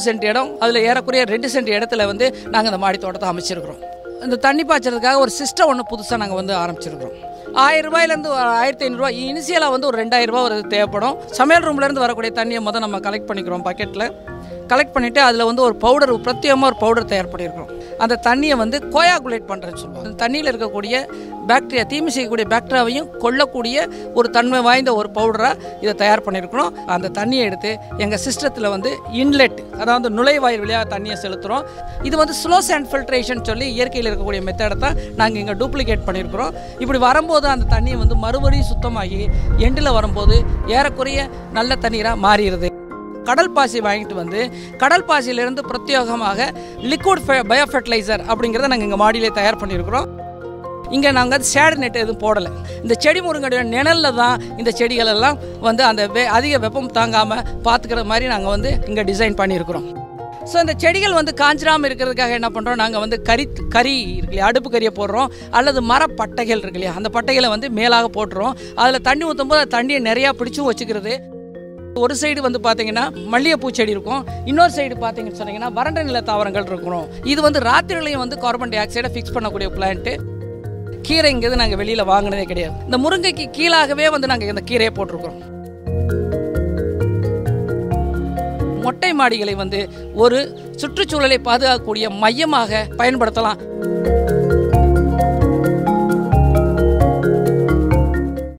Send இடம், அதில் ஏறக்குறைய 2 சென்ட் இடத்துல வந்து நாங்கள் இந்த மாடி தோட்டத்தை அமைச்சிருக்கிறோம். இந்த தண்ணி பாய்ச்சறதுக்காக ஒரு சிஸ்டம் ஒன்று புதுசாக நாங்கள் வந்து ஆரம்பிச்சிருக்கிறோம். 1000 ரூபாயிலேருந்து 1500 ரூபா, இனிஷியலாக வந்து ஒரு 2000 ரூபா ஒரு தேவைப்படும். சமையல் ரூம்லேருந்து வரக்கூடிய தண்ணியை முதல் நம்ம கலெக்ட் பண்ணிக்கிறோம். பக்கெட்டில் கலெக்ட் பண்ணிவிட்டு அதில் வந்து ஒரு பவுடர், பிரத்யேகமாக ஒரு பவுடர் தயார் பண்ணியிருக்கிறோம். அந்த தண்ணியை வந்து கோயாகுலேட் பண்ணுறேன்னு சொல்லுவோம். அந்த தண்ணியில் இருக்கக்கூடிய பாக்டீரியா, தீமை செய்யக்கூடிய பாக்டீரியாவையும் கொல்லக்கூடிய ஒரு தன்மை வாய்ந்த ஒரு பவுடராக இதை தயார் பண்ணியிருக்கிறோம். அந்த தண்ணியை எடுத்து எங்கள் சிஸ்டத்தில் வந்து இன்லெட், அதாவது நுழைவாயில் வழியாக தண்ணியை செலுத்துகிறோம். இது வந்து ஸ்லோ சாண்ட் ஃபில்ட்ரேஷன் சொல்லி இயற்கையில் இருக்கக்கூடிய மெத்தடை தான் நாங்கள் இங்கே டூப்ளிகேட் பண்ணியிருக்கிறோம். இப்படி வரும்போது அந்த தண்ணியை வந்து மறுபடியும் சுத்தமாகி எண்டில் வரும்போது ஏறக்குறைய நல்ல தண்ணீராக மாறிடுது. கடல் பாசி வாங்கிட்டு வந்து கடல் பாசியிலிருந்து பிரத்யேகமாக லிக்விட் பயோ ஃபெர்டிலைசர் அப்படிங்கிறத நாங்கள் இங்கே மாடியிலே தயார் பண்ணியிருக்கிறோம். இங்கே நாங்கள் ஷேடு நெட் எதுவும் போடலை. இந்த செடி முருங்கடைய நிழலில் தான் இந்த செடிகள் எல்லாம் வந்து அந்த அதிக வெப்பம் தாங்காமல் பார்த்துக்கிற மாதிரி நாங்கள் வந்து இங்கே டிசைன் பண்ணியிருக்கிறோம். ஸோ இந்த செடிகள் வந்து காஞ்சிராமல் இருக்கிறதுக்காக என்ன பண்ணுறோம், நாங்கள் வந்து கறி இருக்கு இல்லையா, அடுப்பு கறியை போடுறோம், அல்லது மரப்பட்டைகள் இருக்கு இல்லையா, அந்த பட்டைகளை வந்து மேலாக போட்டுறோம். அதில் தண்ணி ஊற்றும் போது தண்ணியை நிறையா பிடிச்சும் வச்சுக்கிறது. ஒரு சைடு வந்து பார்த்தீங்கன்னா மல்லிகைப்பூ செடி இருக்கும், இன்னொரு சைடு பார்த்தீங்கன்னு சொன்னீங்கன்னா வறண்ட நில தாவரங்கள் இருக்கணும். இது வந்து ராத்திரிலையும் வந்து கார்பன் டை ஆக்சைடை ஃபிக்ஸ் பண்ணக்கூடிய பிளான்ட்டு. கீரைங்கிறது நாங்கள் வெளியில் வாங்கினதே கிடையாது. இந்த முருங்கைக்கு கீழாகவே வந்து நாங்கள் இந்த கீரையை போட்டிருக்கிறோம். மொட்டை மாடிகளை வந்து ஒரு சுற்றுச்சூழலை பாதுகாக்கக்கூடிய மையமாக பயன்படுத்தலாம்.